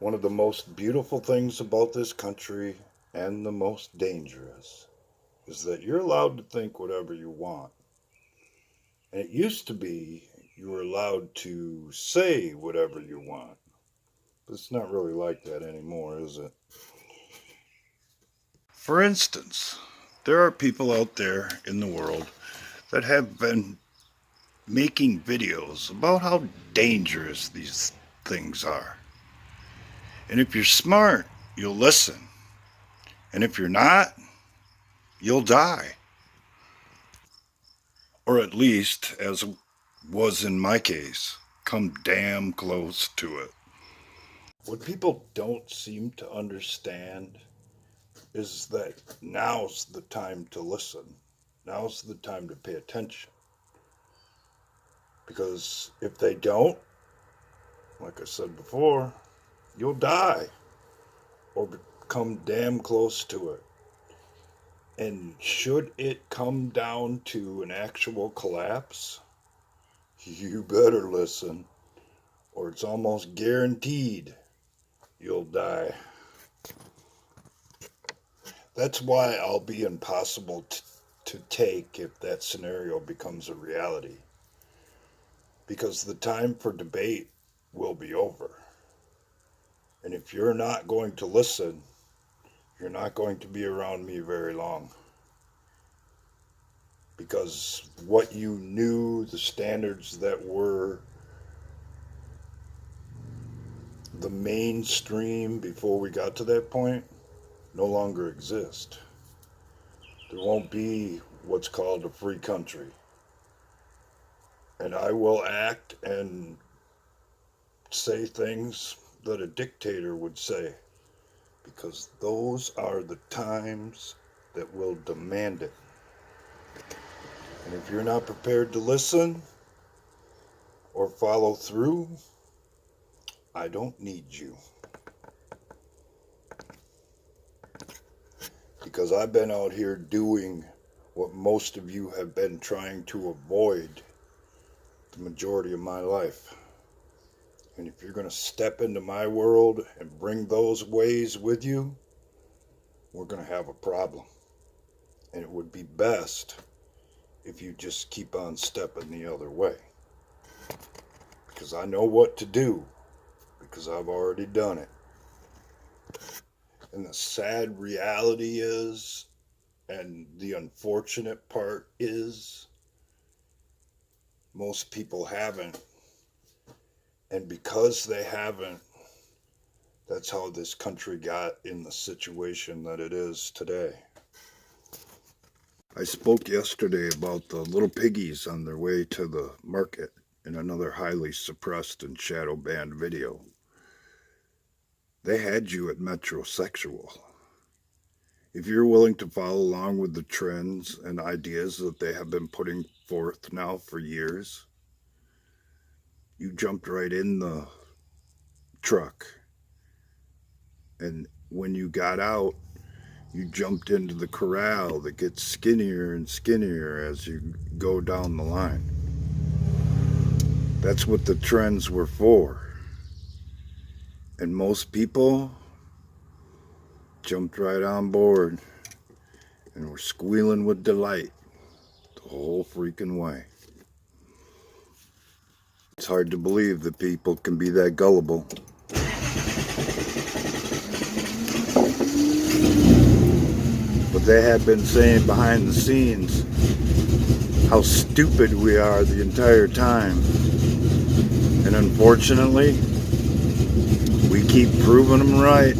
One of the most beautiful things about this country, and the most dangerous, is that you're allowed to think whatever you want. And it used to be you were allowed to say whatever you want. But it's not really like that anymore, is it? For instance, there are people out there in the world that have been making videos about how dangerous these things are. And if you're smart, you'll listen. And if you're not, you'll die. Or at least, as was in my case, come damn close to it. What people don't seem to understand is that now's the time to listen. Now's the time to pay attention. Because if they don't, like I said before, you'll die or come damn close to it. And should it come down to an actual collapse, you better listen, or it's almost guaranteed you'll die. That's why I'll be impossible to take if that scenario becomes a reality. Because the time for debate will be over. And if you're not going to listen, you're not going to be around me very long. Because what you knew, the standards that were the mainstream before we got to that point, no longer exist. There won't be what's called a free country. And I will act and say things that a dictator would say, because those are the times that will demand it. And if you're not prepared to listen or follow through, I don't need you. Because I've been out here doing what most of you have been trying to avoid the majority of my life. And if you're going to step into my world and bring those ways with you, we're going to have a problem. And it would be best if you just keep on stepping the other way. Because I know what to do, because I've already done it. And the sad reality is, and the unfortunate part is, most people haven't. And because they haven't, that's how this country got in the situation that it is today. I spoke yesterday about the little piggies on their way to the market in another highly suppressed and shadow banned video. They had you at metrosexual. If you're willing to follow along with the trends and ideas that they have been putting forth now for years, you jumped right in the truck. And when you got out, you jumped into the corral that gets skinnier and skinnier as you go down the line. That's what the trends were for. And most people jumped right on board and were squealing with delight the whole freaking way. It's hard to believe that people can be that gullible. But they had been saying behind the scenes how stupid we are the entire time. And unfortunately, we keep proving them right.